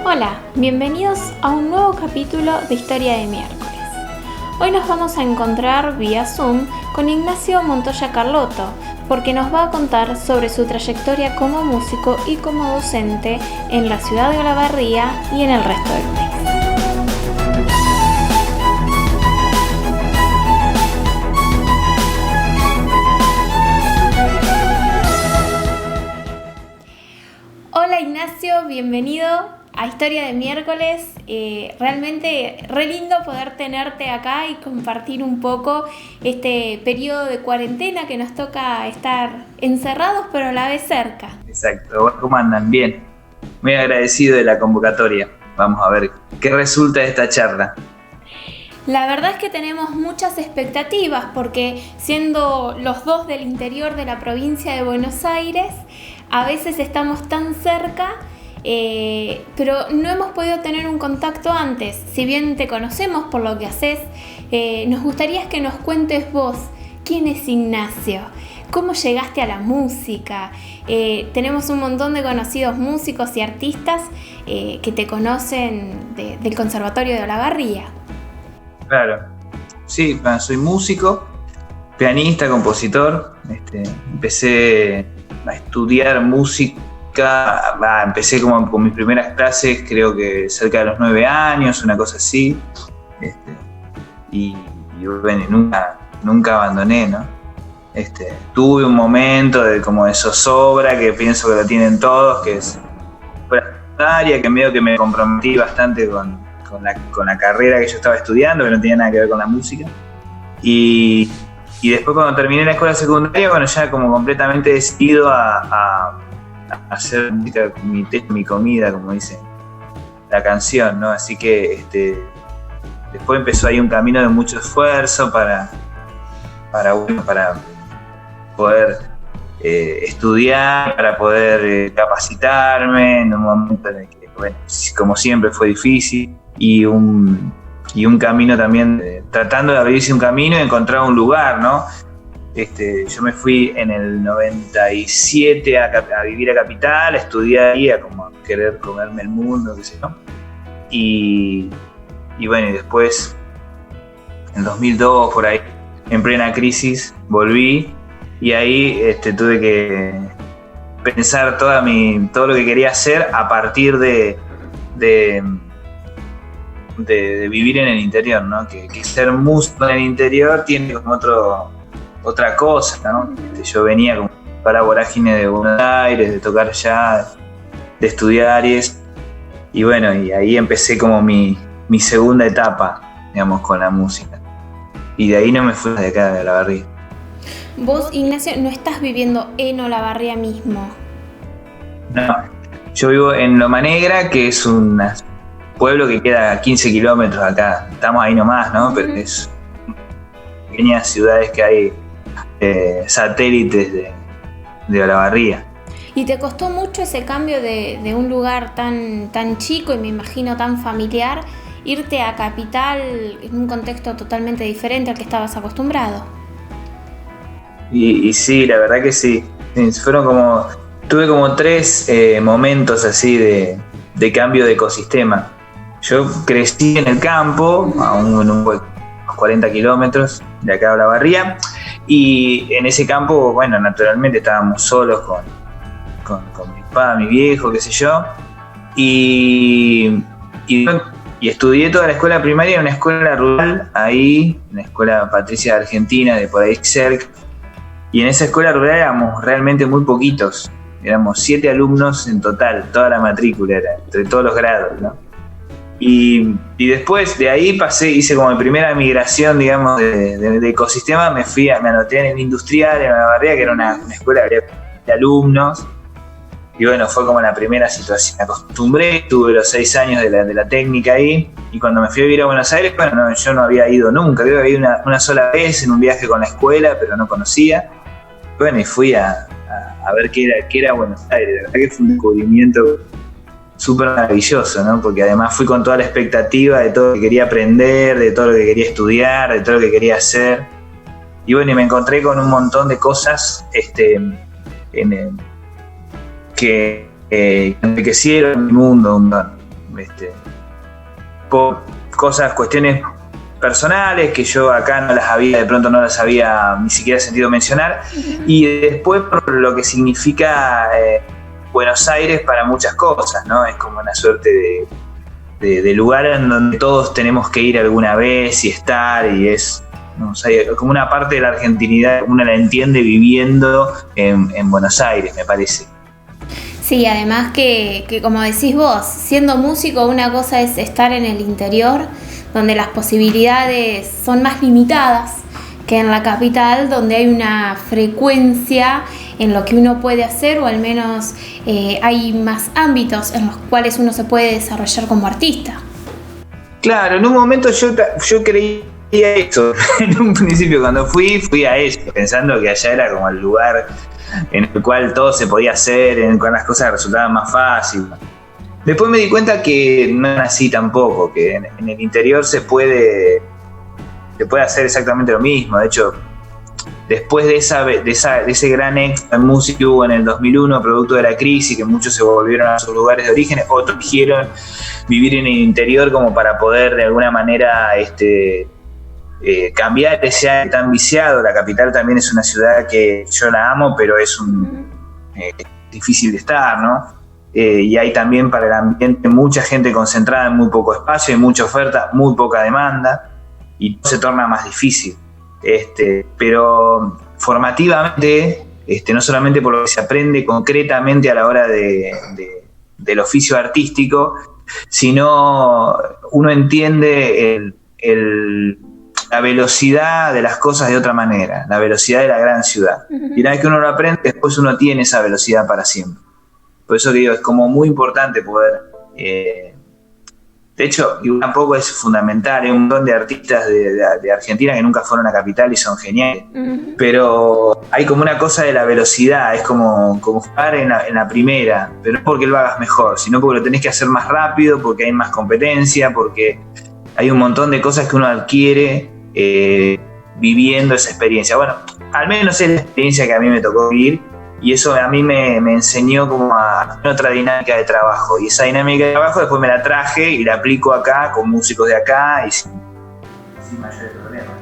Hola, bienvenidos a un nuevo capítulo de Historia de Miércoles. Hoy nos vamos a encontrar vía Zoom con Ignacio Montoya Carlotto, porque nos va a contar sobre su trayectoria como músico y como docente en la ciudad de Olavarría y en el resto del país. Hola Ignacio, bienvenido a Historia de Miércoles. Realmente re lindo poder tenerte acá y compartir un poco este periodo de cuarentena que nos toca estar encerrados pero a la vez cerca. Exacto, ¿cómo andan? Bien, muy agradecido de la convocatoria. Vamos a ver qué resulta de esta charla. La verdad es que tenemos muchas expectativas porque siendo los dos del interior de la provincia de Buenos Aires, a veces estamos tan cerca, pero no hemos podido tener un contacto antes. Si bien te conocemos por lo que haces, nos gustaría que nos cuentes vos, ¿quién es Ignacio? ¿Cómo llegaste a la música? Tenemos un montón de conocidos músicos y artistas que te conocen del Conservatorio de Olavarría. Claro, sí, soy músico, pianista, compositor. Empecé a estudiar música, empecé como con mis primeras clases, creo que cerca de los 9 años, una cosa así. Y bueno, nunca abandoné, ¿no? Tuve un momento de zozobra que pienso que lo tienen todos, que es área que medio que me comprometí bastante con la carrera que yo estaba estudiando, que no tenía nada que ver con la música. Y después cuando terminé la escuela secundaria, bueno, ya como completamente decidido a hacer música, mi comida, como dice la canción, ¿no? Así que después empezó ahí un camino de mucho esfuerzo para poder estudiar, para poder capacitarme en un momento en el que, bueno, como siempre fue difícil, y un camino también, tratando de abrirse un camino y encontrar un lugar, ¿no? Yo me fui en el 97 a vivir a Capital, a estudiar ahí, a como querer comerme el mundo, qué sé yo. Y bueno, y después, en 2002, por ahí, en plena crisis, volví y ahí tuve que pensar todo lo que quería hacer a partir de vivir en el interior, ¿no? Que ser músico en el interior tiene como otra cosa, ¿no? Yo venía como para vorágine de Buenos Aires, de tocar ya, de estudiar y bueno, y ahí empecé como mi segunda etapa, digamos, con la música. Y de ahí no me fui de acá, de Olavarría. Vos, Ignacio, no estás viviendo en Olavarría mismo. No, yo vivo en Loma Negra, que es un pueblo que queda a 15 kilómetros acá. Estamos ahí nomás, ¿no? Pero es pequeñas ciudades que hay satélites de Olavarría. ¿Y te costó mucho ese cambio de un lugar tan chico y me imagino tan familiar, irte a Capital en un contexto totalmente diferente al que estabas acostumbrado? Y sí, la verdad que sí. Tuve como 3 momentos así de cambio de ecosistema. Yo crecí en el campo, en unos 40 kilómetros de acá de Olavarría, y en ese campo, bueno, naturalmente estábamos solos con mi papá, mi viejo, qué sé yo, y estudié toda la escuela primaria en una escuela rural, ahí, una escuela Patricia de Argentina, de por ahí cerca, y en esa escuela rural éramos realmente muy poquitos, éramos 7 alumnos en total, toda la matrícula era, entre todos los grados, ¿no? Y después de ahí hice como mi primera migración, digamos, de ecosistema. Me anoté en el industrial, en Olavarría, que era una escuela de alumnos. Y bueno, fue como la primera situación. Me acostumbré, tuve los 6 años de la técnica ahí. Y cuando me fui a vivir a Buenos Aires, bueno, yo no había ido nunca. Creo que había ido una sola vez en un viaje con la escuela, pero no conocía. Bueno, y fui a ver qué era Buenos Aires. La verdad que fue un descubrimiento súper maravilloso, ¿no? Porque además fui con toda la expectativa de todo lo que quería aprender, de todo lo que quería estudiar, de todo lo que quería hacer. Y bueno, y me encontré con un montón de cosas que enriquecieron mi mundo. por cuestiones personales que yo acá de pronto no las había ni siquiera sentido mencionar, y después por lo que significa Buenos Aires para muchas cosas, ¿no? Es como una suerte de lugar en donde todos tenemos que ir alguna vez y estar, y es, ¿no? O sea, como una parte de la argentinidad, uno la entiende viviendo en Buenos Aires, me parece. Sí, además que como decís vos, siendo músico, una cosa es estar en el interior, donde las posibilidades son más limitadas que en la capital, donde hay una frecuencia en lo que uno puede hacer, o al menos hay más ámbitos en los cuales uno se puede desarrollar como artista. Claro, en un momento yo creía eso. En un principio cuando fui a eso, pensando que allá era como el lugar en el cual todo se podía hacer, con las cosas resultaban más fáciles. Después me di cuenta que no es así tampoco, que en el interior se puede hacer exactamente lo mismo. De hecho, después de ese gran éxito en música que hubo en el 2001, producto de la crisis, que muchos se volvieron a sus lugares de origen, otros eligieron vivir en el interior como para poder de alguna manera cambiar ese aire tan viciado. La capital también es una ciudad que yo la amo, pero es difícil de estar, ¿no? Y hay también para el ambiente mucha gente concentrada en muy poco espacio, hay mucha oferta, muy poca demanda, y se torna más difícil. Pero formativamente, no solamente por lo que se aprende concretamente a la hora del oficio artístico, sino uno entiende la velocidad de las cosas de otra manera, la velocidad de la gran ciudad. Y una vez que uno lo aprende, después uno tiene esa velocidad para siempre. Por eso que digo, es como muy importante poder... de hecho, y tampoco es fundamental, hay un montón de artistas de Argentina que nunca fueron a capital y son geniales, pero hay como una cosa de la velocidad, es como jugar en la primera, pero no porque lo hagas mejor, sino porque lo tenés que hacer más rápido, porque hay más competencia, porque hay un montón de cosas que uno adquiere viviendo esa experiencia. Bueno, al menos es la experiencia que a mí me tocó vivir, y eso a mí me enseñó como a otra dinámica de trabajo, y esa dinámica de trabajo después me la traje y la aplico acá con músicos de acá y sin mayores problemas.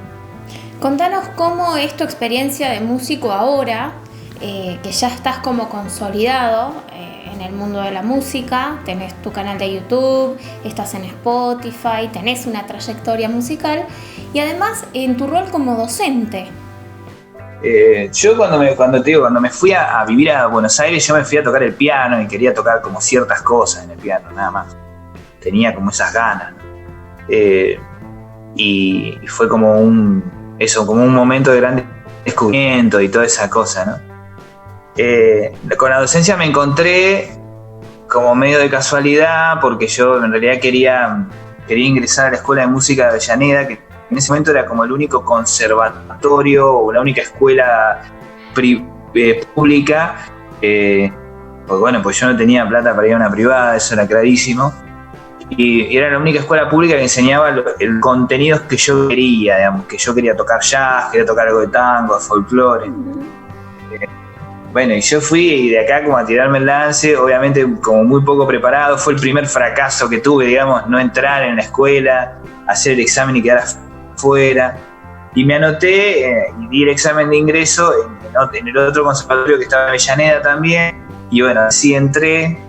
Contanos cómo es tu experiencia de músico ahora, que ya estás como consolidado en el mundo de la música, tenés tu canal de YouTube, estás en Spotify, tenés una trayectoria musical, y además en tu rol como docente. Yo cuando me fui a vivir a Buenos Aires, yo me fui a tocar el piano y quería tocar como ciertas cosas en el piano, nada más. Tenía como esas ganas, ¿no? Y fue como un momento de gran descubrimiento y toda esa cosa, ¿no? Con la docencia me encontré como medio de casualidad, porque yo en realidad quería ingresar a la Escuela de Música de Avellaneda, que en ese momento era como el único conservatorio o la única escuela pública, pues yo no tenía plata para ir a una privada, eso era clarísimo, y era la única escuela pública que enseñaba el contenido que yo quería, digamos, que yo quería tocar jazz, quería tocar algo de tango, de folclore. Bueno, y yo fui y de acá como a tirarme el lance, obviamente como muy poco preparado, fue el primer fracaso que tuve, digamos, no entrar en la escuela, hacer el examen y quedar afuera. Y me anoté y di el examen de ingreso en el otro conservatorio que estaba en Avellaneda también, y bueno, así entré,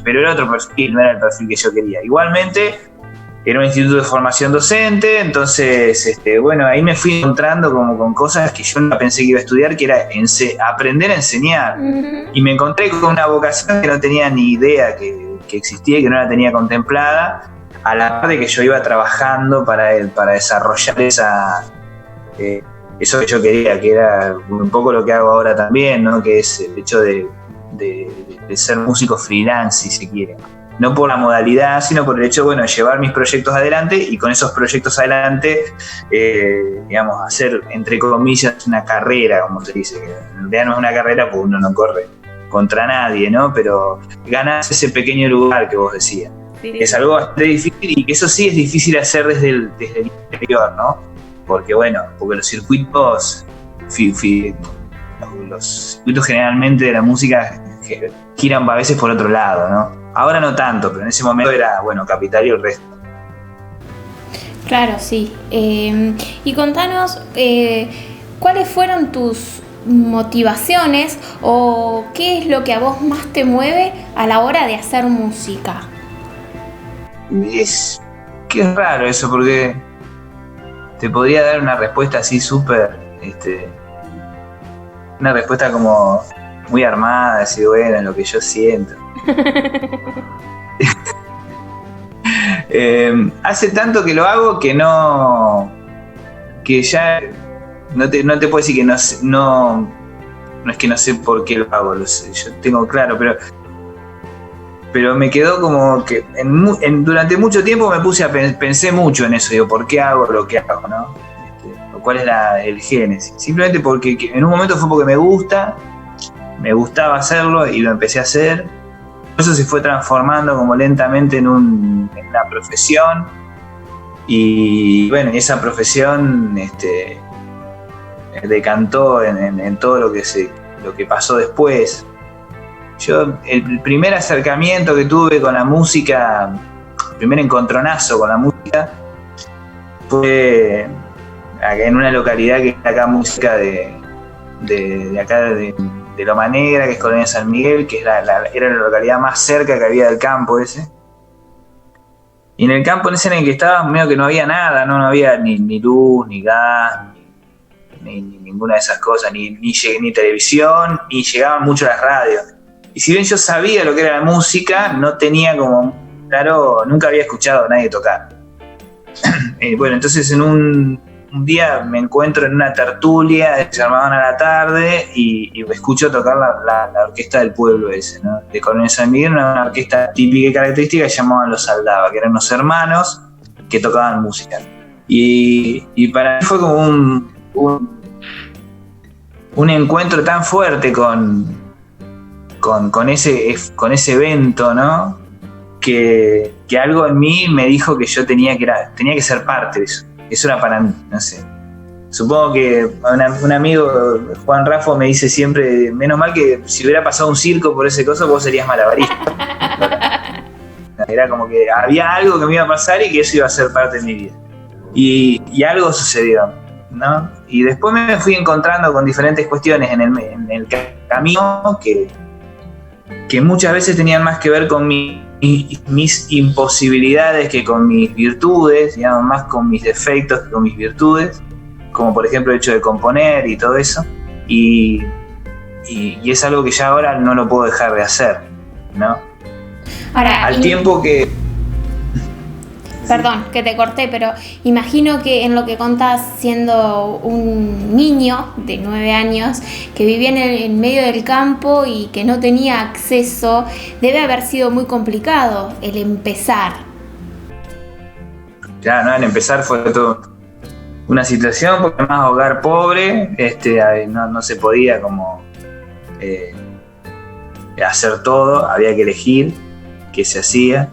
pero era otro perfil, no era el perfil que yo quería. Igualmente, era un instituto de formación docente, entonces, ahí me fui encontrando como con cosas que yo no pensé que iba a estudiar, que era aprender a enseñar. Y me encontré con una vocación que no tenía ni idea que existía y que no la tenía contemplada, a la par de que yo iba trabajando para desarrollar eso que yo quería, que era un poco lo que hago ahora también, ¿no? Que es el hecho de ser músico freelance, si se quiere. No por la modalidad, sino por el hecho, de llevar mis proyectos adelante y con esos proyectos adelante, hacer, entre comillas, una carrera, como se dice. Que en realidad no es una carrera porque uno no corre contra nadie, ¿no? Pero ganás ese pequeño lugar que vos decías. Sí. Es algo bastante difícil, y que eso sí es difícil hacer desde el interior, ¿no? Porque los circuitos generalmente de la música giran a veces por otro lado, ¿no? Ahora no tanto, pero en ese momento era, bueno, Capital y el resto. Claro, sí. Y contanos, ¿cuáles fueron tus motivaciones o qué es lo que a vos más te mueve a la hora de hacer música? Es raro eso, porque te podría dar una respuesta así súper, una respuesta como muy armada, así, bueno, lo que yo siento. Hace tanto que lo hago que ya no te puedo decir que no es que no sé por qué lo hago, lo sé, yo tengo claro, pero me quedó como que durante mucho tiempo pensé mucho en eso, digo, ¿por qué hago lo que hago, no? ¿Cuál es el génesis? Simplemente porque en un momento fue porque me gustaba hacerlo y lo empecé a hacer. Eso se fue transformando como lentamente en una profesión, y bueno, esa profesión decantó en todo lo que pasó después. Yo, el primer acercamiento que tuve con la música, el primer encontronazo con la música, fue en una localidad que es acá música de acá de Loma Negra, que es Colonia San Miguel, que era la localidad más cerca que había del campo ese. Y en el campo ese en el que estaba, medio que no había nada, no había ni luz, ni gas, ni ninguna de esas cosas, ni televisión, ni llegaban mucho las radios. Y si bien yo sabía lo que era la música, no tenía como claro, nunca había escuchado a nadie tocar. Bueno, entonces en un día me encuentro en una tertulia, se armaban a la tarde, y escucho tocar la orquesta del pueblo ese, ¿no? De Coronel San Miguel, una orquesta típica y característica que llamaban Los Aldaba, que eran unos hermanos que tocaban música. Y para mí fue como un encuentro tan fuerte con ese evento, ¿no? Que algo en mí me dijo que yo tenía que ser parte de eso. Eso era para mí, no sé. Supongo que un amigo, Juan Raffo, me dice siempre, menos mal que si hubiera pasado un circo por ese coso, vos serías malabarista. Era como que había algo que me iba a pasar y que eso iba a ser parte de mi vida. Y algo sucedió, ¿no? Y después me fui encontrando con diferentes cuestiones en el camino que muchas veces tenían más que ver con mis imposibilidades que con mis virtudes, digamos, más con mis defectos que con mis virtudes, como por ejemplo el hecho de componer y todo eso, y es algo que ya ahora no lo puedo dejar de hacer, ¿no? Ahora, al tiempo que... Perdón, que te corté, pero imagino que en lo que contás, siendo un niño de 9 años que vivía en medio del campo y que no tenía acceso, debe haber sido muy complicado el empezar. Ya, no, el empezar fue todo una situación, porque además hogar pobre, no se podía como hacer todo, había que elegir qué se hacía,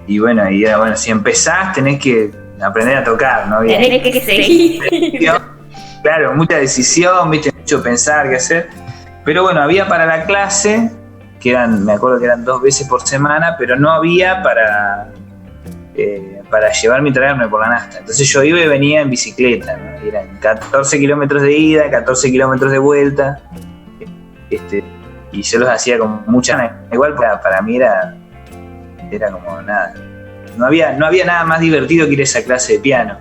y bueno, si empezás tenés que aprender a tocar, ¿no? Tenés que seguir. Claro, mucha decisión, ¿viste? Mucho pensar qué hacer. Pero bueno, había para la clase, me acuerdo que eran 2 veces por semana, pero no había para llevarme y traerme por la nafta. Entonces yo iba y venía en bicicleta, ¿no? Eran 14 kilómetros de ida, 14 kilómetros de vuelta. Y yo los hacía con mucha ganas. Igual para mí era como nada. No había nada más divertido que ir a esa clase de piano.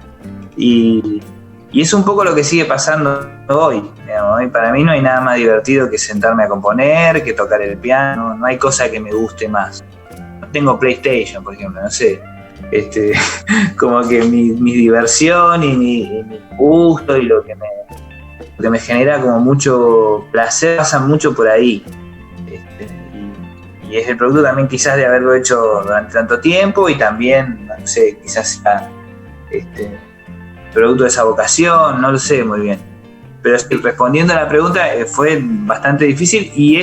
Y es un poco lo que sigue pasando hoy, digamos. Hoy para mí no hay nada más divertido que sentarme a componer, que tocar el piano. No hay cosa que me guste más. No tengo PlayStation, por ejemplo, no sé. Como que mi diversión y mi gusto y lo que me genera como mucho placer pasa mucho por ahí. Y es el producto también quizás de haberlo hecho durante tanto tiempo, y también, no sé, quizás sea producto de esa vocación, no lo sé muy bien. Pero respondiendo a la pregunta, fue bastante difícil, y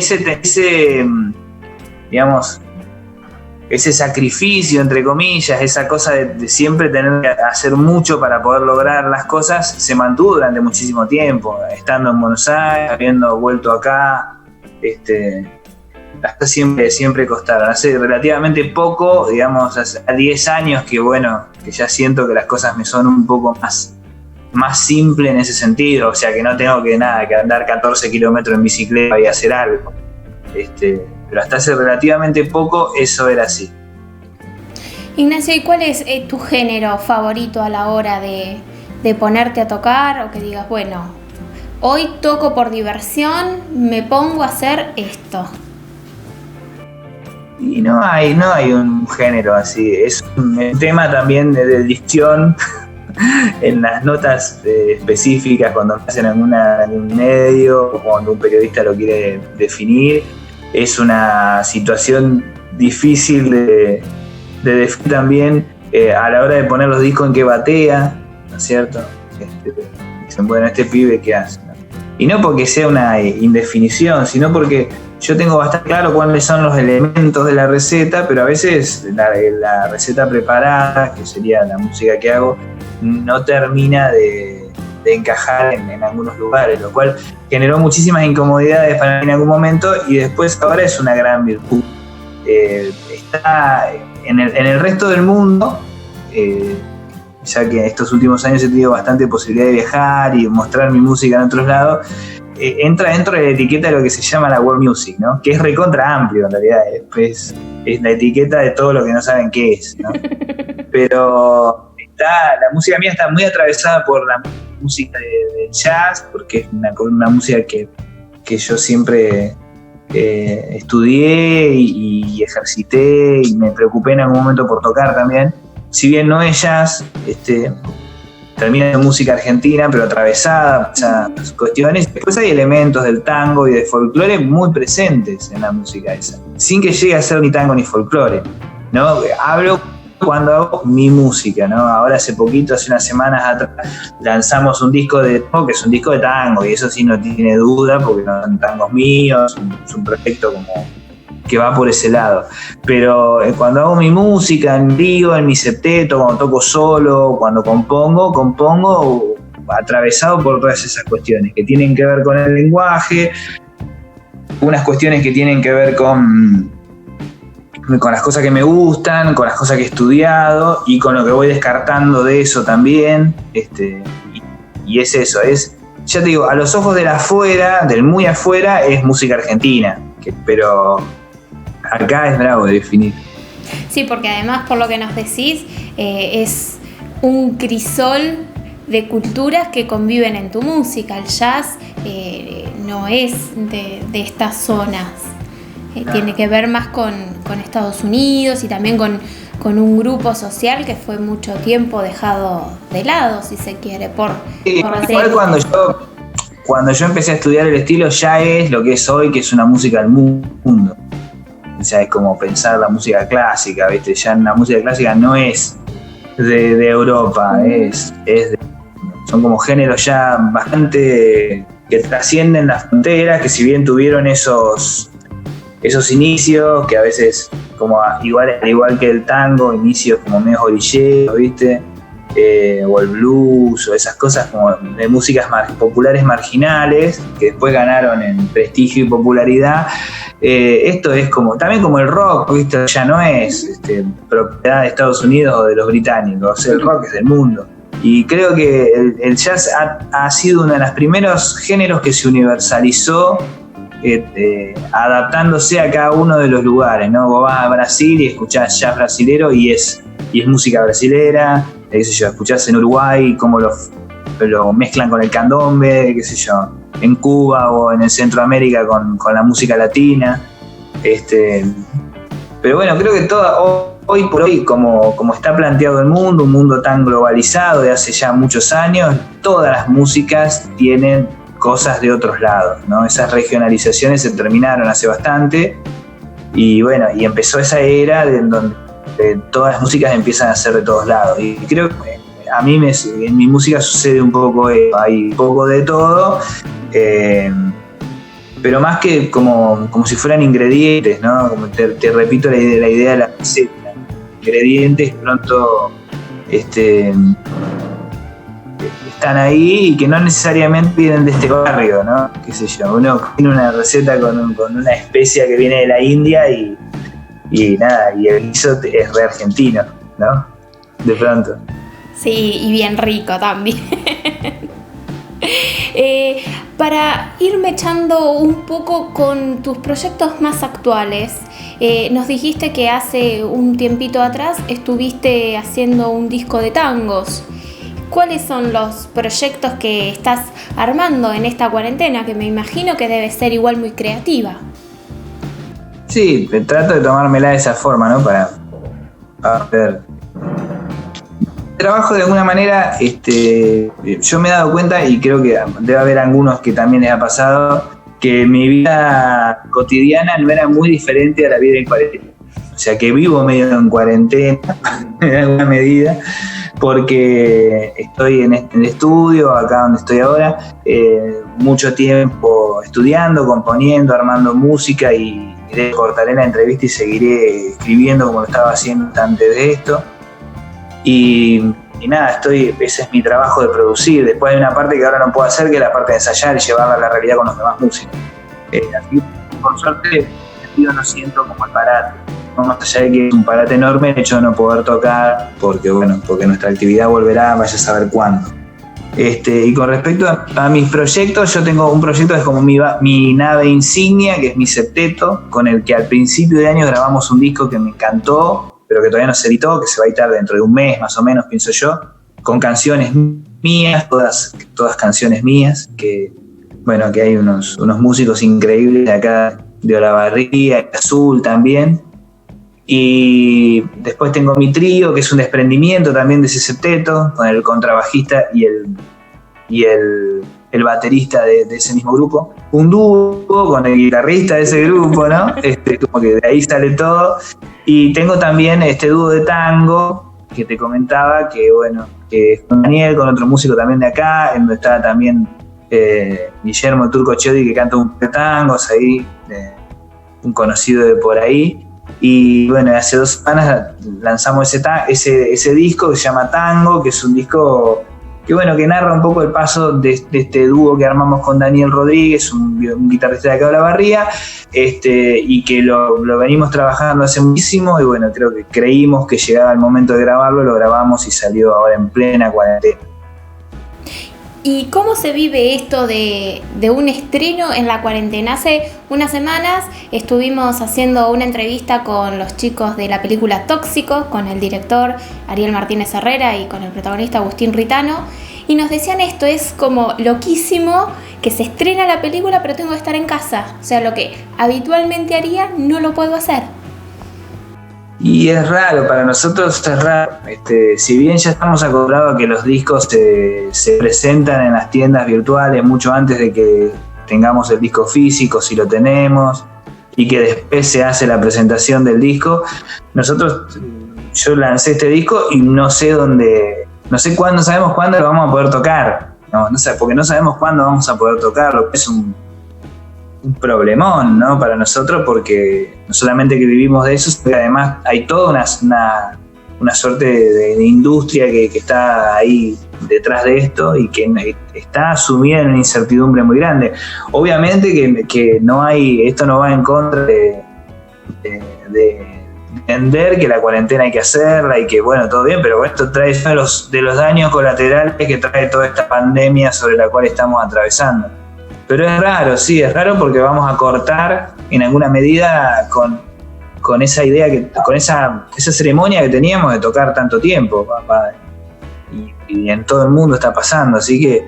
digamos, ese sacrificio, entre comillas, esa cosa de siempre tener que hacer mucho para poder lograr las cosas, se mantuvo durante muchísimo tiempo, estando en Buenos Aires, habiendo vuelto acá, las cosas siempre costaron. Hace relativamente poco, digamos, hace 10 años que ya siento que las cosas me son un poco más simple en ese sentido, o sea que no tengo que andar 14 kilómetros en bicicleta y hacer algo. Pero hasta hace relativamente poco eso era así. Ignacio, ¿y cuál es tu género favorito a la hora de ponerte a tocar? O que digas, bueno, hoy toco por diversión, me pongo a hacer esto. Y no hay un género así, es un tema también de dicción. En las notas específicas, cuando hacen en un medio o cuando un periodista lo quiere definir, es una situación difícil de definir también a la hora de poner los discos en que batea, ¿no es cierto? Dicen, bueno, este pibe, ¿qué hace? ¿No? Y no porque sea una indefinición, sino porque yo tengo bastante claro cuáles son los elementos de la receta, pero a veces la receta preparada, que sería la música que hago, no termina de encajar en algunos lugares, lo cual generó muchísimas incomodidades para mí en algún momento, y después ahora es una gran virtud. Está en el resto del mundo, ya que estos últimos años he tenido bastante posibilidad de viajar y mostrar mi música en otros lados, entra dentro de la etiqueta de lo que se llama la world music, ¿no? Que es recontra amplio en realidad, es la etiqueta de todo lo que no saben qué es, ¿no? Pero la música mía está muy atravesada por la música del jazz, porque es una música que yo siempre estudié y ejercité y me preocupé en algún momento por tocar también. Si bien no es jazz, termina en música argentina, pero atravesada por esas cuestiones. Después hay elementos del tango y de folclore muy presentes en la música esa, sin que llegue a ser ni tango ni folclore, ¿no? Hablo cuando hago mi música, ¿no? Ahora hace unas semanas atrás, lanzamos un disco que es un disco de tango, y eso sí no tiene duda, porque no son tangos míos, es un proyecto como que va por ese lado. Pero cuando hago mi música en vivo, en mi septeto, cuando toco solo, cuando compongo atravesado por todas esas cuestiones que tienen que ver con el lenguaje, unas cuestiones que tienen que ver con las cosas que me gustan, con las cosas que he estudiado y con lo que voy descartando de eso también. Y es eso, ya te digo, a los ojos del afuera, del muy afuera, es música argentina, pero acá es bravo de definir. Sí, porque además, por lo que nos decís, es un crisol de culturas que conviven en tu música. El jazz no es de estas zonas. Tiene que ver más con Estados Unidos y también con un grupo social que fue mucho tiempo dejado de lado, si se quiere, igual cuando yo empecé a estudiar el estilo, ya es lo que es hoy, que es una música del mundo. O sea, es como pensar la música clásica, ¿viste? Ya la música clásica no es de Europa, son como géneros ya bastante que trascienden las fronteras, que si bien tuvieron esos inicios, que a veces, como al igual que el tango, inicios como medio orilleros, ¿viste? O el blues, o esas cosas como de músicas populares marginales, que después ganaron en prestigio y popularidad. Esto es también como el rock, ¿viste? Ya no es propiedad de Estados Unidos o de los británicos, el rock es del mundo. Y creo que el jazz ha sido uno de los primeros géneros que se universalizó, adaptándose a cada uno de los lugares, ¿no? Vos vas a Brasil y escuchás jazz brasilero y es música brasilera, qué sé yo, escuchás en Uruguay cómo lo mezclan con el candombe, qué sé yo, en Cuba o en el Centroamérica con la música latina. Pero bueno, creo que hoy por hoy, como está planteado el mundo, un mundo tan globalizado de hace ya muchos años, todas las músicas tienen cosas de otros lados, ¿no? Esas regionalizaciones se terminaron hace bastante y bueno, y empezó esa era en donde todas las músicas empiezan a ser de todos lados, y creo que a mí en mi música sucede un poco eso, hay un poco de todo, pero más que como si fueran ingredientes, ¿no? Como te repito la idea de la receta, están ahí y que no necesariamente vienen de este barrio, ¿no? Qué sé yo, uno tiene una receta con una especia que viene de la India y nada, y el guiso es re argentino, ¿no? De pronto. Sí, y bien rico también. Para irme echando un poco con tus proyectos más actuales, nos dijiste que hace un tiempito atrás estuviste haciendo un disco de tangos. ¿Cuáles son los proyectos que estás armando en esta cuarentena? Que me imagino que debe ser igual muy creativa. Sí, trato de tomármela de esa forma, ¿no? Para ver. Trabajo de alguna manera, yo me he dado cuenta, y creo que debe haber algunos que también les ha pasado, que mi vida cotidiana no era muy diferente a la vida en cuarentena. O sea, que vivo medio en cuarentena, en alguna medida, porque estoy en el estudio, acá donde estoy ahora, mucho tiempo estudiando, componiendo, armando música, y cortaré la entrevista y seguiré escribiendo como lo estaba haciendo antes de esto. Y nada, ese es mi trabajo de producir. Después hay una parte que ahora no puedo hacer, que es la parte de ensayar y llevarla a la realidad con los demás músicos. Así, por suerte, yo no siento como el parate. No, más allá de que es un parate enorme el hecho de no poder tocar, porque nuestra actividad volverá, vaya a saber cuándo. Y con respecto a mis proyectos, yo tengo un proyecto que es como mi nave insignia, que es mi septeto, con el que al principio de año grabamos un disco que me encantó, pero que todavía no se editó, que se va a editar dentro de un mes más o menos, pienso yo, con canciones mías, todas canciones mías, que hay unos músicos increíbles de acá, de Olavarría, de Azul también. Y después tengo mi trío, que es un desprendimiento también de ese septeto, con el contrabajista y el baterista de ese mismo grupo. Un dúo con el guitarrista de ese grupo, ¿no? Como que de ahí sale todo. Y tengo también este dúo de tango que te comentaba, que es con Daniel, con otro músico también de acá, en donde está también Guillermo Turco Chiodi, que canta un par de tangos ahí, un conocido de por ahí. Y hace 2 semanas lanzamos ese disco que se llama Tango, que es un disco que narra un poco el paso de este dúo que armamos con Daniel Rodríguez, un guitarrista de acá de Olavarría, y que lo venimos trabajando hace muchísimo, y creo que creímos que llegaba el momento de grabarlo, lo grabamos y salió ahora en plena cuarentena. ¿Y cómo se vive esto de un estreno en la cuarentena? Hace unas semanas estuvimos haciendo una entrevista con los chicos de la película Tóxico, con el director Ariel Martínez Herrera y con el protagonista Agustín Ritano, y nos decían esto, es como loquísimo que se estrena la película pero tengo que estar en casa, o sea, lo que habitualmente haría no lo puedo hacer. Y es raro, para nosotros es raro. Si bien ya estamos acostumbrados a que los discos se presentan en las tiendas virtuales mucho antes de que tengamos el disco físico, si lo tenemos, y que después se hace la presentación del disco, yo lancé este disco y no sé cuándo, no sabemos cuándo lo vamos a poder tocar. Porque no sabemos cuándo vamos a poder tocarlo. Es un problemón, ¿no? Para nosotros, porque no solamente que vivimos de eso, sino que además hay toda una suerte de industria que está ahí detrás de esto y que está sumida en una incertidumbre muy grande. Obviamente que esto no va en contra de entender que la cuarentena hay que hacerla y que todo bien, pero esto trae uno de los daños colaterales que trae toda esta pandemia sobre la cual estamos atravesando. Pero es raro, sí, es raro porque vamos a cortar en alguna medida con esa idea, con esa ceremonia que teníamos de tocar tanto tiempo, papá. Y en todo el mundo está pasando, así que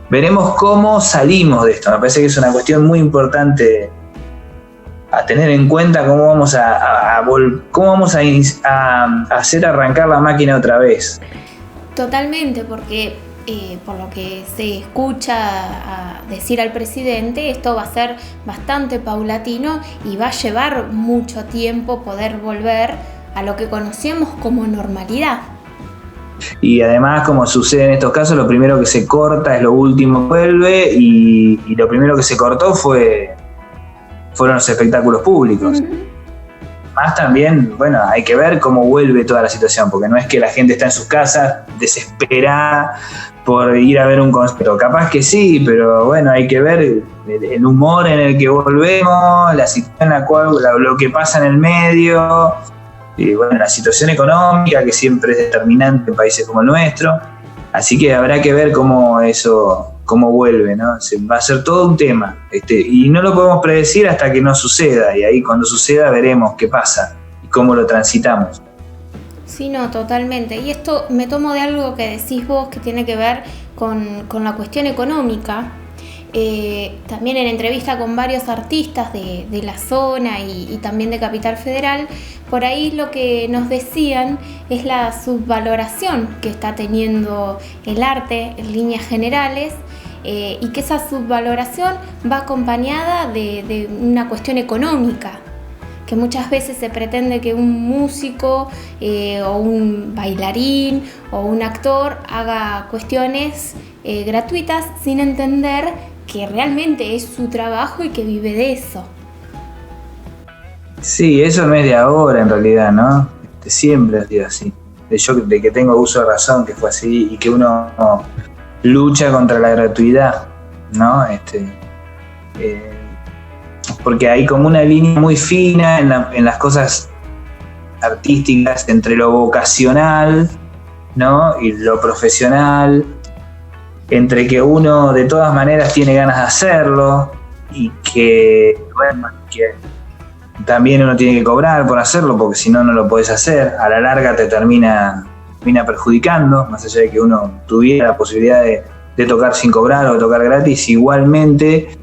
veremos cómo salimos de esto. Me parece que es una cuestión muy importante a tener en cuenta, cómo vamos a hacer arrancar la máquina otra vez. Totalmente, porque por lo que se escucha decir al presidente, esto va a ser bastante paulatino y va a llevar mucho tiempo poder volver a lo que conocíamos como normalidad. Y además, como sucede en estos casos, lo primero que se corta es lo último que vuelve, y lo primero que se cortó fueron los espectáculos públicos. Más también, hay que ver cómo vuelve toda la situación, porque no es que la gente está en sus casas desesperada por ir a ver un concierto. Capaz que sí, pero bueno, hay que ver el humor en el que volvemos, la situación en la cual, lo que pasa en el medio, y bueno, la situación económica que siempre es determinante en países como el nuestro. Así que habrá que ver cómo vuelve, ¿no? Va a ser todo un tema, y no lo podemos predecir hasta que no suceda, y ahí cuando suceda veremos qué pasa y cómo lo transitamos. Sí, no, totalmente. Y esto me tomo de algo que decís vos que tiene que ver con la cuestión económica. También en entrevista con varios artistas de la zona y también de Capital Federal, por ahí lo que nos decían es la subvaloración que está teniendo el arte en líneas generales, y que esa subvaloración va acompañada de una cuestión económica, que muchas veces se pretende que un músico o un bailarín o un actor haga cuestiones gratuitas sin entender que realmente es su trabajo y que vive de eso. Sí, eso no es de ahora en realidad, ¿no? Siempre ha sido así. De que tengo uso de razón que fue así y que uno lucha contra la gratuidad, ¿no? Porque hay como una línea muy fina en las cosas artísticas entre lo vocacional, ¿no? Y lo profesional, entre que uno de todas maneras tiene ganas de hacerlo y que, bueno, que también uno tiene que cobrar por hacerlo, porque si no, no lo podés hacer. A la larga te termina perjudicando, más allá de que uno tuviera la posibilidad de tocar sin cobrar o de tocar gratis, igualmente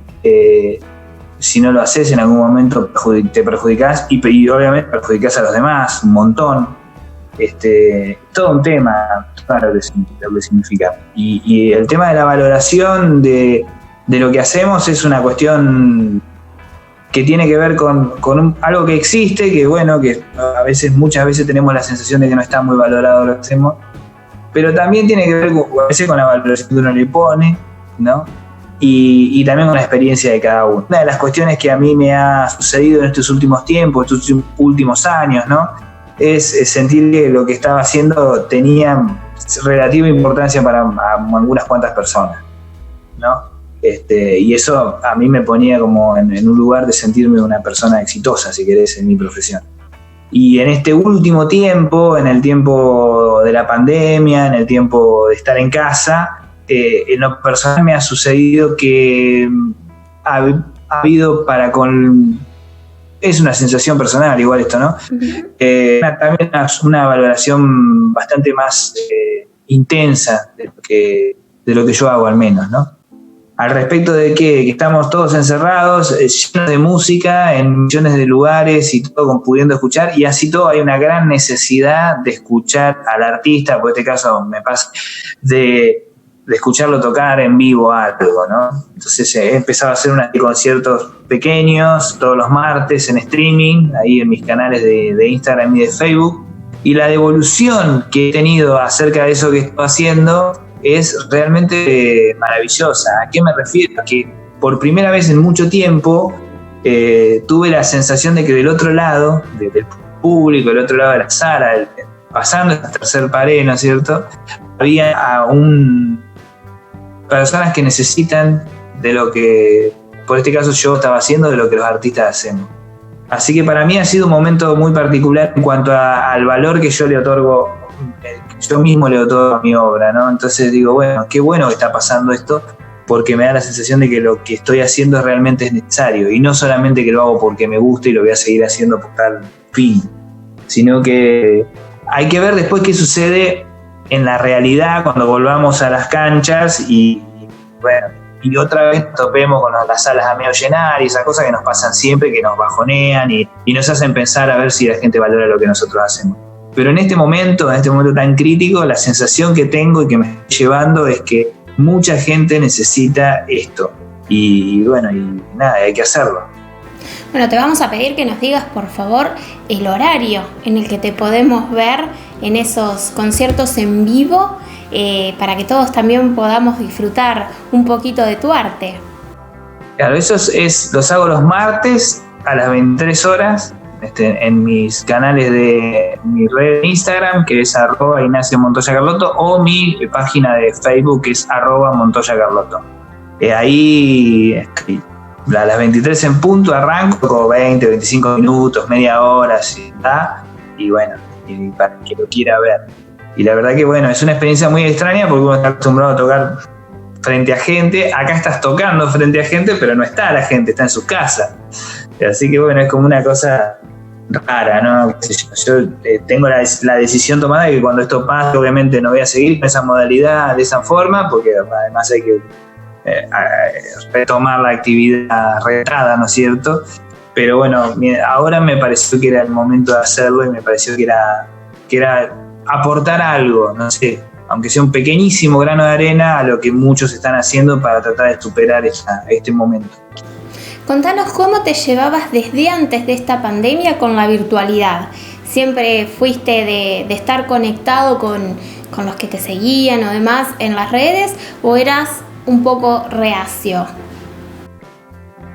si no lo haces en algún momento te perjudicás y obviamente perjudicás a los demás un montón. Todo un tema, claro, lo que significa. Y el tema de la valoración de lo que hacemos es una cuestión que tiene que ver con algo que existe, que bueno, que muchas veces tenemos la sensación de que no está muy valorado lo que hacemos, pero también tiene que ver a veces con la valoración que uno le pone, ¿no? Y también con la experiencia de cada uno. Una de las cuestiones que a mí me ha sucedido en estos últimos tiempos, estos últimos años, ¿no? Es sentir que lo que estaba haciendo tenía relativa importancia para algunas cuantas personas, ¿no? Y eso a mí me ponía como en un lugar de sentirme una persona exitosa, si querés, en mi profesión. Y en este último tiempo, en el tiempo de la pandemia, en el tiempo de estar en casa, en lo personal me ha sucedido que ha habido es una sensación personal igual esto, ¿no? También una valoración bastante más intensa de lo que yo hago al menos, ¿no? Al respecto de que estamos todos encerrados, llenos de música, en millones de lugares y todo pudiendo escuchar, y así todo hay una gran necesidad de escuchar al artista, por este caso me pasa, de escucharlo tocar en vivo algo, ¿no? Entonces he empezado a hacer unos conciertos pequeños todos los martes en streaming, ahí en mis canales de Instagram y de Facebook, y la devolución que he tenido acerca de eso que estoy haciendo es realmente maravillosa. ¿A qué me refiero? A que por primera vez en mucho tiempo tuve la sensación de que del otro lado, del público, del otro lado de la sala, pasando esa tercer pared, ¿no es cierto?, había personas que necesitan de lo que, por este caso yo estaba haciendo, de lo que los artistas hacemos. Así que para mí ha sido un momento muy particular en cuanto al valor que yo le otorgo, yo mismo le otorgo a mi obra, ¿no? Entonces digo, bueno, qué bueno que está pasando esto, porque me da la sensación de que lo que estoy haciendo realmente es necesario, y no solamente que lo hago porque me gusta y lo voy a seguir haciendo por tal fin, sino que hay que ver después qué sucede en la realidad cuando volvamos a las canchas y bueno, y otra vez topemos con las salas a medio llenar y esas cosas que nos pasan siempre, que nos bajonean y nos hacen pensar a ver si la gente valora lo que nosotros hacemos. Pero en este momento tan crítico, la sensación que tengo y que me estoy llevando es que mucha gente necesita esto. Y bueno, y nada, hay que hacerlo. Bueno, te vamos a pedir que nos digas, por favor, el horario en el que te podemos ver en esos conciertos en vivo, para que todos también podamos disfrutar un poquito de tu arte. Claro, los hago los martes a las 23 horas, en mis canales de mi red de Instagram, que es @IgnacioMontoyaCarlotto, o mi página de Facebook, que es @MontoyaCarlotto. Ahí a las 23 en punto arranco, como 20, 25 minutos, media hora, así, ¿tá? Y bueno, y para el que lo quiera ver. Y la verdad que bueno, es una experiencia muy extraña porque uno está acostumbrado a tocar frente a gente. Acá estás tocando frente a gente, pero no está la gente, está en sus casas. Así que bueno, es como una cosa rara, ¿no? Yo tengo la decisión tomada de que cuando esto pase, obviamente no voy a seguir con esa modalidad, de esa forma, porque además hay que retomar la actividad retada, ¿no es cierto? Pero bueno, ahora me pareció que era el momento de hacerlo y me pareció que era aportar algo, no sé, aunque sea un pequeñísimo grano de arena a lo que muchos están haciendo para tratar de superar este momento. Contanos cómo te llevabas desde antes de esta pandemia con la virtualidad. ¿Siempre fuiste de estar conectado con los que te seguían o demás en las redes, o eras un poco reacio?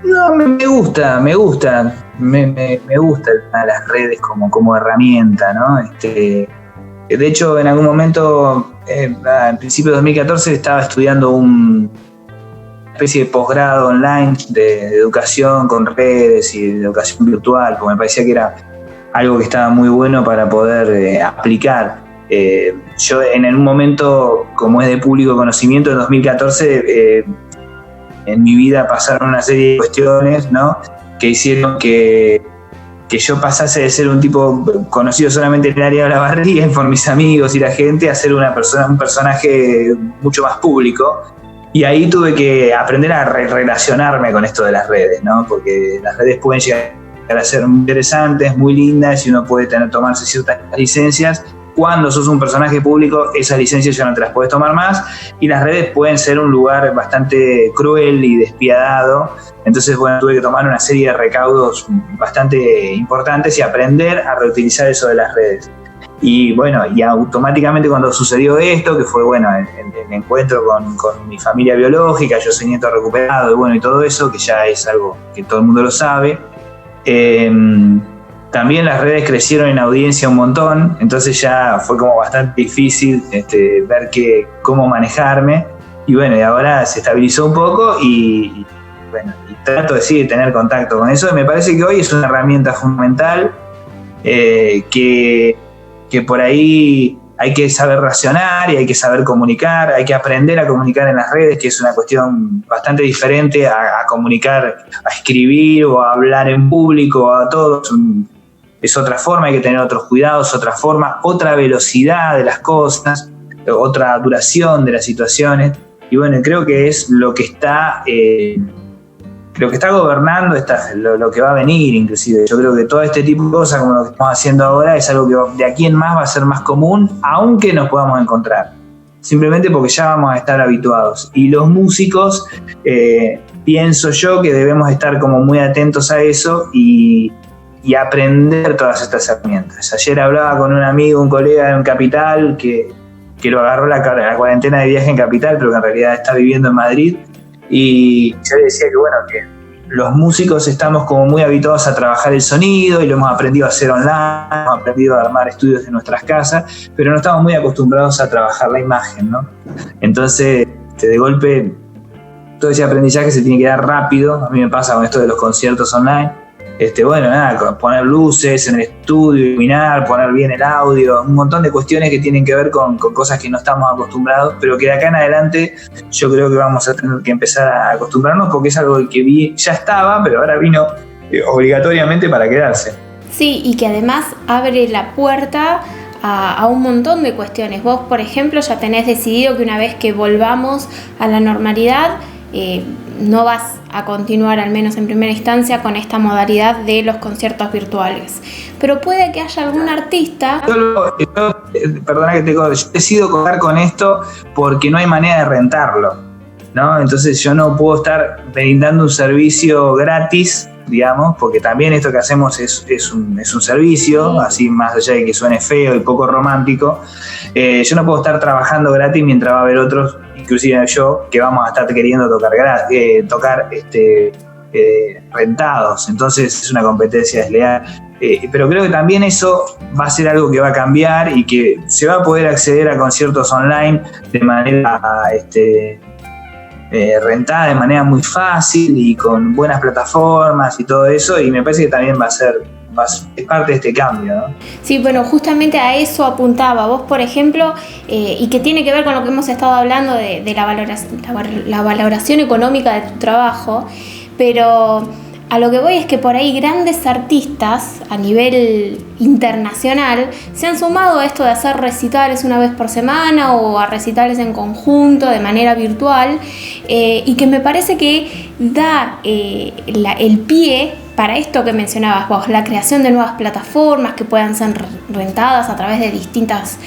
No, me gusta las redes como herramienta, ¿no? De hecho, en algún momento, en principio de 2014, estaba estudiando una especie de posgrado online de educación con redes y de educación virtual, porque me parecía que era algo que estaba muy bueno para poder aplicar. Yo en un momento, como es de público conocimiento, en 2014 en mi vida pasaron una serie de cuestiones, ¿no?, que hicieron que yo pasase de ser un tipo conocido solamente en el área de la barría, por mis amigos y la gente, a ser un personaje mucho más público. Y ahí tuve que aprender a relacionarme con esto de las redes, ¿no? Porque las redes pueden llegar a ser muy interesantes, muy lindas, y uno puede tomarse ciertas licencias. Cuando sos un personaje público, esas licencias ya no te las puedes tomar más, y las redes pueden ser un lugar bastante cruel y despiadado. Entonces, bueno, tuve que tomar una serie de recaudos bastante importantes y aprender a reutilizar eso de las redes. Y bueno, y automáticamente cuando sucedió esto, que fue bueno el encuentro con mi familia biológica, yo soy nieto recuperado y bueno, y todo eso, que ya es algo que todo el mundo lo sabe, también las redes crecieron en audiencia un montón, entonces ya fue como bastante difícil ver cómo manejarme. Y bueno, y ahora se estabilizó un poco y bueno, y trato de tener contacto con eso. Y me parece que hoy es una herramienta fundamental que por ahí hay que saber racionar y hay que saber comunicar, hay que aprender a comunicar en las redes, que es una cuestión bastante diferente a comunicar, a escribir o a hablar en público, a todos. Es otra forma, hay que tener otros cuidados, otra forma, otra velocidad de las cosas, otra duración de las situaciones. Y bueno, creo que es lo que está gobernando lo que va a venir, inclusive. Yo creo que todo este tipo de cosas, como lo que estamos haciendo ahora, es algo que de aquí en más va a ser más común, aunque nos podamos encontrar. Simplemente porque ya vamos a estar habituados. Y los músicos, pienso yo que debemos estar como muy atentos a eso y aprender todas estas herramientas. Ayer hablaba con un amigo, un colega en Capital, que lo agarró la cuarentena de viaje en Capital, pero que en realidad está viviendo en Madrid. Y yo le decía que bueno, que los músicos estamos como muy habituados a trabajar el sonido y lo hemos aprendido a hacer online, hemos aprendido a armar estudios en nuestras casas, pero no estamos muy acostumbrados a trabajar la imagen, ¿no? Entonces, de golpe, todo ese aprendizaje se tiene que dar rápido. A mí me pasa con esto de los conciertos online. Bueno, nada, poner luces en el estudio, iluminar, poner bien el audio, un montón de cuestiones que tienen que ver con cosas que no estamos acostumbrados, pero que de acá en adelante yo creo que vamos a tener que empezar a acostumbrarnos, porque es algo que ya estaba, pero ahora vino obligatoriamente para quedarse. Sí, y que además abre la puerta a un montón de cuestiones. Vos, por ejemplo, ya tenés decidido que una vez que volvamos a la normalidad, no vas a continuar, al menos en primera instancia, con esta modalidad de los conciertos virtuales. Pero puede que haya algún artista... Perdona que yo decido contar con esto porque no hay manera de rentarlo, ¿no? Entonces yo no puedo estar brindando un servicio gratis, digamos, porque también esto que hacemos es un servicio, así, más allá de que suene feo y poco romántico. Yo no puedo estar trabajando gratis mientras va a haber otros, inclusive yo, que vamos a estar queriendo tocar rentados, entonces es una competencia desleal. Pero creo que también eso va a ser algo que va a cambiar y que se va a poder acceder a conciertos online de manera rentada, de manera muy fácil y con buenas plataformas y todo eso, y me parece que también es parte de este cambio, ¿no? Sí, bueno, justamente a eso apuntaba vos, por ejemplo, y que tiene que ver con lo que hemos estado hablando de la valoración económica de tu trabajo, pero a lo que voy es que por ahí grandes artistas a nivel internacional se han sumado a esto de hacer recitales una vez por semana o a recitales en conjunto de manera virtual, y que me parece que da el pie para esto que mencionabas vos, la creación de nuevas plataformas que puedan ser rentadas a través de distintas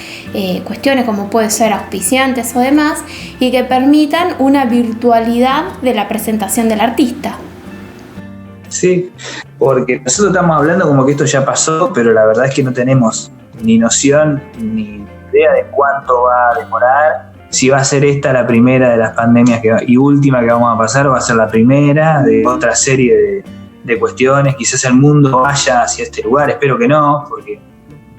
cuestiones como puede ser auspiciantes o demás, y que permitan una virtualidad de la presentación del artista. Sí, porque nosotros estamos hablando como que esto ya pasó, pero la verdad es que no tenemos ni noción ni idea de cuánto va a demorar, si va a ser esta la primera de las pandemias y última que vamos a pasar, o va a ser la primera de otra serie de cuestiones. Quizás el mundo vaya hacia este lugar, espero que no, porque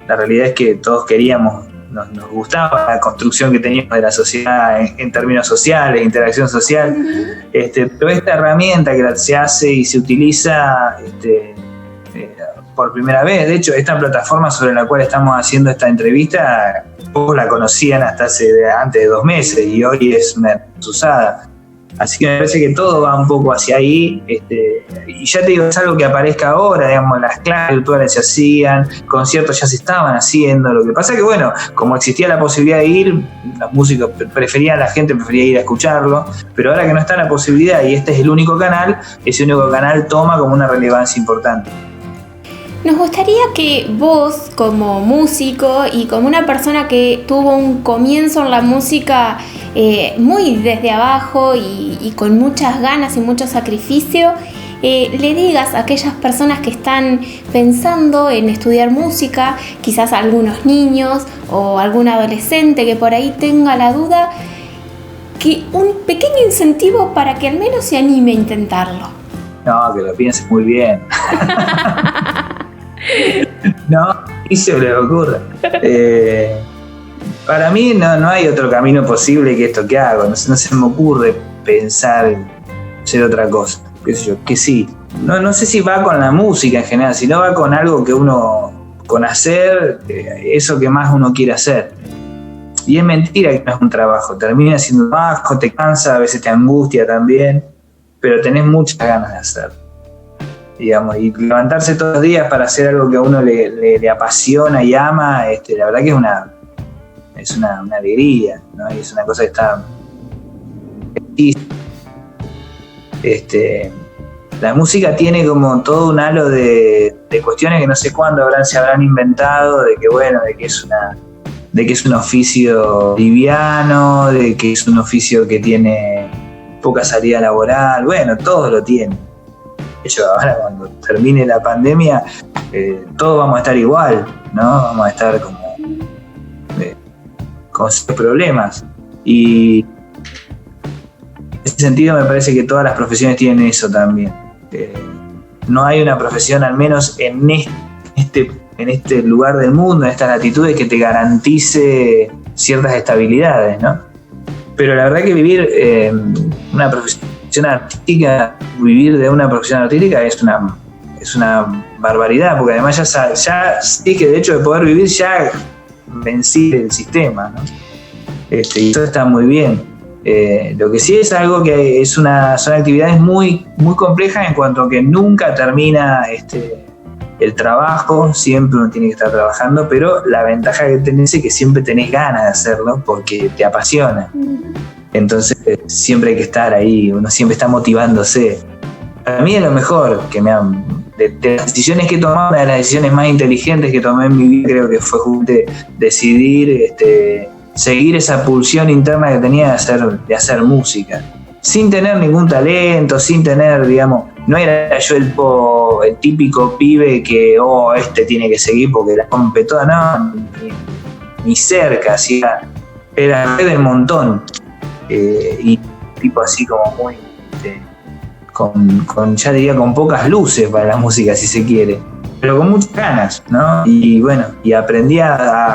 la realidad es que todos queríamos, nos gustaba la construcción que teníamos de la sociedad en términos sociales, interacción social, pero esta herramienta que se hace y se utiliza por primera vez, de hecho esta plataforma sobre la cual estamos haciendo esta entrevista, pocos la conocían hasta antes de 2 meses y hoy es una usada. Así que me parece que todo va un poco hacia ahí, y ya te digo, es algo que aparezca ahora, digamos, las clases virtuales se hacían, conciertos ya se estaban haciendo, lo que pasa es que bueno, como existía la posibilidad de ir, los músicos la gente prefería ir a escucharlo, pero ahora que no está la posibilidad y este es el único canal, ese único canal toma como una relevancia importante. Nos gustaría que vos, como músico y como una persona que tuvo un comienzo en la música muy desde abajo y con muchas ganas y mucho sacrificio, le digas a aquellas personas que están pensando en estudiar música, quizás a algunos niños o algún adolescente que por ahí tenga la duda, que un pequeño incentivo para que al menos se anime a intentarlo. No, que lo pienses muy bien. No, ni se le ocurra. Para mí no hay otro camino posible que esto que hago. No se me ocurre pensar en hacer otra cosa. Qué sé yo, que sí. No sé si va con la música en general, sino va con algo que uno, con hacer eso que más uno quiere hacer. Y es mentira que no es un trabajo. Termina siendo un trabajo, te cansa, a veces te angustia también, pero tenés muchas ganas de hacerlo. Digamos, y levantarse todos los días para hacer algo que a uno le apasiona y ama, la verdad que es una alegría, ¿no? Y es una cosa que está... La música tiene como todo un halo de cuestiones que no sé cuándo se habrán inventado, de que es un oficio liviano, de que es un oficio que tiene poca salida laboral, bueno, todos lo tienen. Ahora cuando termine la pandemia todos vamos a estar igual, ¿no? Vamos a estar con problemas, y en ese sentido me parece que todas las profesiones tienen eso también. No hay una profesión, al menos en este lugar del mundo, en estas latitudes, que te garantice ciertas estabilidades, ¿no? Pero la verdad que vivir una profesión artística, vivir de una profesión artística es una barbaridad, porque además ya sí que de hecho de poder vivir ya vencí el sistema, ¿no? Y eso está muy bien. Lo que sí es algo que son actividades muy, muy complejas en cuanto a que nunca termina el trabajo, siempre uno tiene que estar trabajando, pero la ventaja que tenés es que siempre tenés ganas de hacerlo porque te apasiona. Entonces siempre hay que estar ahí, uno siempre está motivándose. Para mí es lo mejor que de las decisiones que he tomado, una de las decisiones más inteligentes que tomé en mi vida, creo que fue justo decidir seguir esa pulsión interna que tenía de hacer música, sin tener ningún talento, sin tener, digamos, no era yo el típico pibe que tiene que seguir porque la rompe toda, no, ni cerca, así era del montón. Y tipo así como muy ya diría, con pocas luces para la música, si se quiere, pero con muchas ganas, ¿no? Y bueno, y aprendí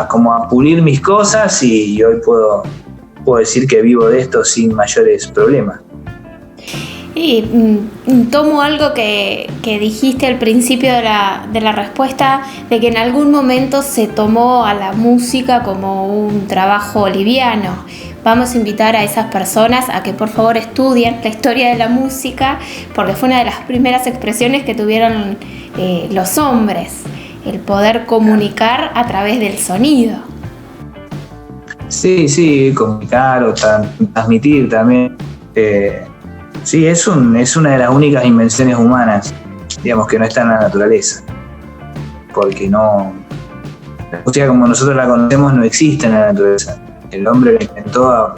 como a pulir mis cosas y hoy puedo decir que vivo de esto sin mayores problemas. Y tomo algo que dijiste al principio de la respuesta, de que en algún momento se tomó a la música como un trabajo liviano. Vamos a invitar a esas personas a que por favor estudien la historia de la música, porque fue una de las primeras expresiones que tuvieron los hombres, el poder comunicar a través del sonido. Sí, comunicar o transmitir también. Sí, es una de las únicas invenciones humanas, digamos, que no está en la naturaleza. Porque la música como nosotros la conocemos no existe en la naturaleza. El hombre lo inventó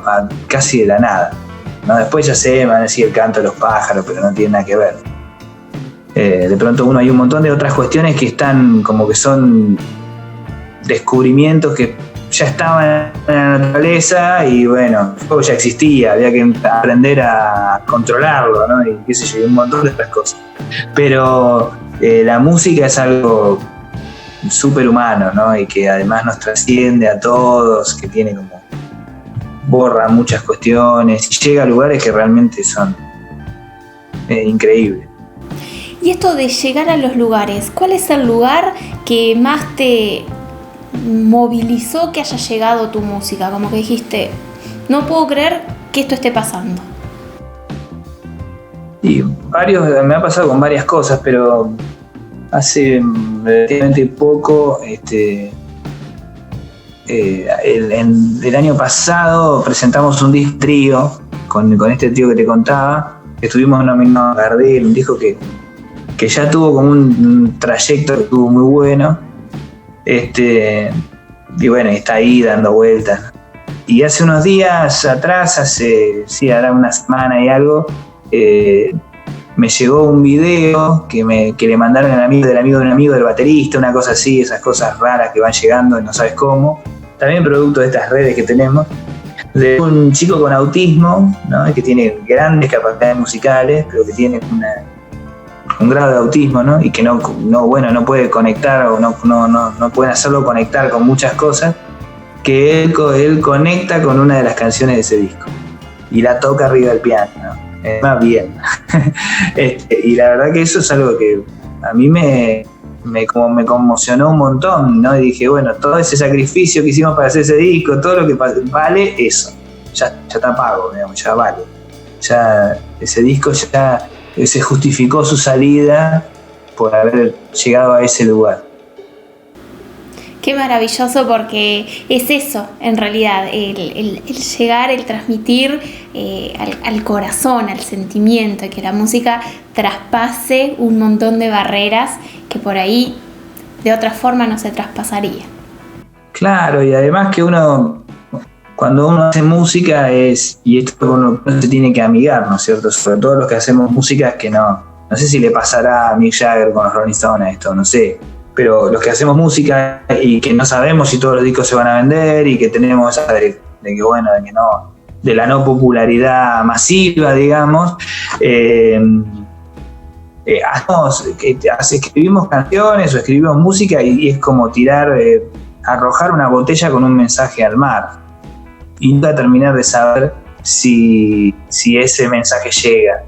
casi de la nada, ¿no? Después ya se van a decir el canto de los pájaros, pero no tiene nada que ver. De pronto hay un montón de otras cuestiones que están como que son descubrimientos que ya estaban en la naturaleza y bueno, el fuego ya existía, había que aprender a controlarlo, ¿no? Y qué sé yo, y un montón de otras cosas. Pero la música es algo súper humano, ¿no? Y que además nos trasciende a todos, que tiene borra muchas cuestiones y llega a lugares que realmente son increíbles. Y esto de llegar a los lugares, ¿cuál es el lugar que más te movilizó que haya llegado tu música? Como que dijiste, no puedo creer que esto esté pasando. Y me ha pasado con varias cosas, pero hace relativamente poco, el año pasado presentamos un disco trío con este tío que te contaba. Estuvimos nominados a Gardel, un disco que ya tuvo como un trayecto que estuvo muy bueno. Y bueno, está ahí dando vueltas. Y hace unos días atrás, hará una semana y algo, me llegó un video que le mandaron al amigo del amigo de un amigo del baterista, una cosa así, esas cosas raras que van llegando y no sabes cómo. También producto de estas redes que tenemos, de un chico con autismo, ¿no? Que tiene grandes capacidades musicales, pero que tiene un grado de autismo, ¿no? Y que no puede conectar o no pueden hacerlo conectar con muchas cosas, que él conecta con una de las canciones de ese disco y la toca arriba del piano, ¿no? Más bien. Y la verdad que eso es algo que a mí me conmocionó un montón, ¿no? Y dije, bueno, todo ese sacrificio que hicimos para hacer ese disco, todo lo que vale eso, ya está pago, digamos, ya vale. Ya ese disco ya se justificó su salida por haber llegado a ese lugar. Qué maravilloso, porque es eso, en realidad, el llegar, el transmitir al corazón, al sentimiento, que la música traspase un montón de barreras que por ahí de otra forma no se traspasaría. Claro, y además que cuando uno hace música y esto uno se tiene que amigar, ¿no es cierto? Sobre todo los que hacemos música, que no sé si le pasará a Mick Jagger con los Rolling Stones esto, no sé. Pero los que hacemos música y que no sabemos si todos los discos se van a vender y que tenemos esa de la no popularidad masiva, digamos, escribimos canciones o escribimos música y es como arrojar una botella con un mensaje al mar y nunca terminar de saber si ese mensaje llega,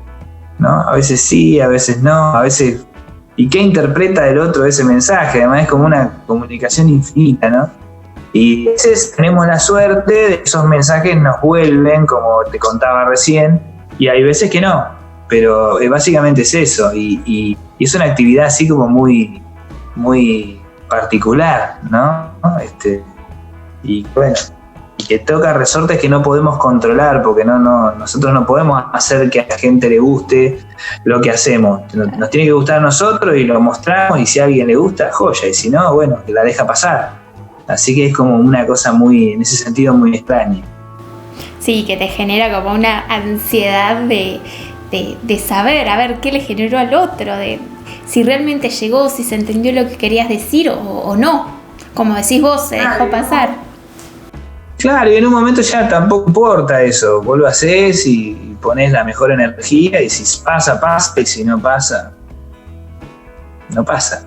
¿no? A veces sí, a veces no, a veces... ¿Y qué interpreta el otro ese mensaje? Además es como una comunicación infinita, ¿no? Y a veces tenemos la suerte de que esos mensajes nos vuelven, como te contaba recién, y hay veces que no, pero básicamente es eso, y es una actividad así como muy, muy particular, ¿no? Y bueno, y que toca resortes que no podemos controlar, porque nosotros no podemos hacer que a la gente le guste lo que hacemos. Nos tiene que gustar a nosotros y lo mostramos, y si a alguien le gusta, joya, y si no, bueno, que la deja pasar. Así que es como una cosa en ese sentido, muy extraña. Sí, que te genera como una ansiedad de saber, a ver, qué le generó al otro, de si realmente llegó, si se entendió lo que querías decir o no. Como decís vos, se dejó pasar. Claro, y en un momento ya tampoco importa eso, vos lo hacés y pones la mejor energía y si pasa, pasa, y si no pasa, no pasa.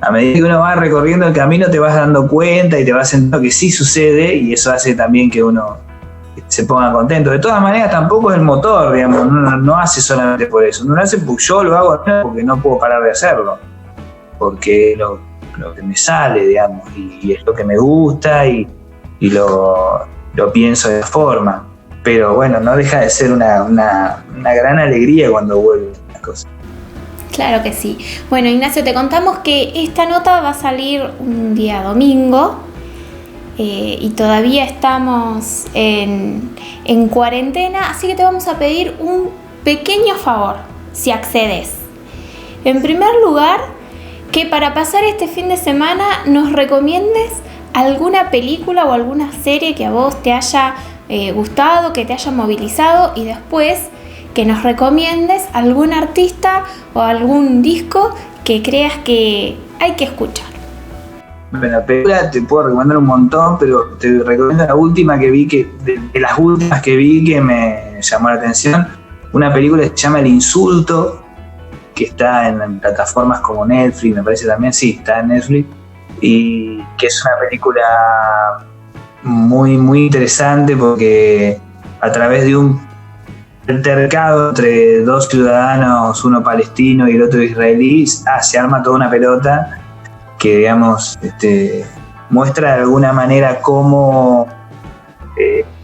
A medida que uno va recorriendo el camino te vas dando cuenta y te vas enterando que sí sucede y eso hace también que uno se ponga contento. De todas maneras tampoco es el motor, digamos, uno no hace solamente por eso, uno lo hace porque yo lo hago porque no puedo parar de hacerlo, porque es lo que me sale, digamos, y es lo que me gusta y lo pienso de esa forma. Pero bueno, no deja de ser una gran alegría cuando vuelven las cosas. Claro que sí. Bueno, Ignacio, te contamos que esta nota va a salir un día domingo y todavía estamos en cuarentena, así que te vamos a pedir un pequeño favor, si accedes. En primer lugar, que para pasar este fin de semana nos recomiendes alguna película o alguna serie que a vos te haya gustado, que te haya movilizado, y después que nos recomiendes algún artista o algún disco que creas que hay que escuchar. Bueno, la película te puedo recomendar un montón, pero te recomiendo la última que vi, de las últimas que vi que me llamó la atención, una película que se llama El Insulto, que está en plataformas como Netflix, me parece también, sí, está en Netflix, y que es una película muy, muy interesante porque a través de un altercado entre dos ciudadanos, uno palestino y el otro israelí, se arma toda una pelota que, digamos, muestra de alguna manera cómo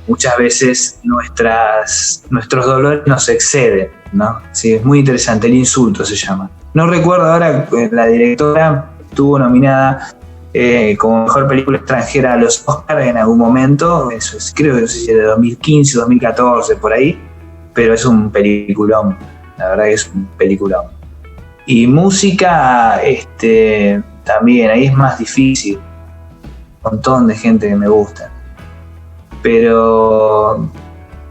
muchas veces nuestros dolores nos exceden, ¿no? Sí, es muy interesante. El Insulto se llama. No recuerdo ahora, la directora estuvo nominada como mejor película extranjera a los Oscars en algún momento, eso es, creo que no sé si es de 2015, 2014, por ahí, pero es un peliculón, la verdad que es un peliculón. Y música, también, ahí es más difícil, un montón de gente que me gusta, pero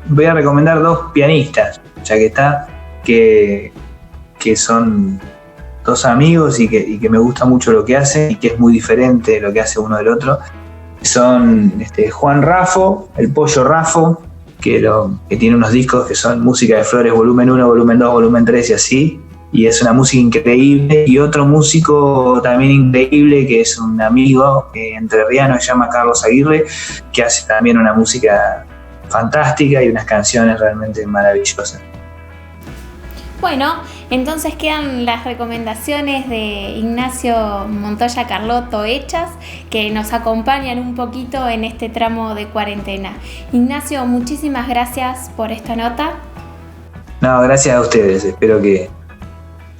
voy a recomendar dos pianistas, ya que está, que son dos amigos y que me gusta mucho lo que hacen y que es muy diferente lo que hace uno del otro. Son Juan Raffo, el Pollo Raffo, que tiene unos discos que son Música de Flores, volumen 1, volumen 2, volumen 3 y así, y es una música increíble. Y otro músico también increíble, que es un amigo entrerriano, se llama Carlos Aguirre, que hace también una música fantástica y unas canciones realmente maravillosas. Bueno, entonces quedan las recomendaciones de Ignacio Montoya Carlotto hechas, que nos acompañan un poquito en este tramo de cuarentena. Ignacio, muchísimas gracias por esta nota. No, gracias a ustedes, espero que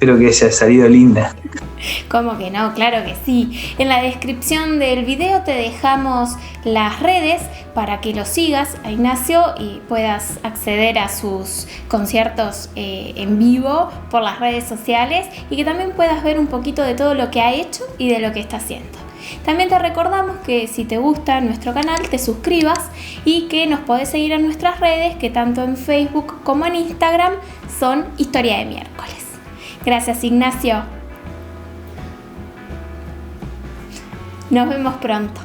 haya salido linda. ¿Cómo que no? Claro que sí. En la descripción del video te dejamos las redes para que lo sigas a Ignacio y puedas acceder a sus conciertos en vivo por las redes sociales y que también puedas ver un poquito de todo lo que ha hecho y de lo que está haciendo. También te recordamos que si te gusta nuestro canal te suscribas y que nos podés seguir en nuestras redes, que tanto en Facebook como en Instagram son Historia de Miércoles. Gracias, Ignacio. Nos vemos pronto.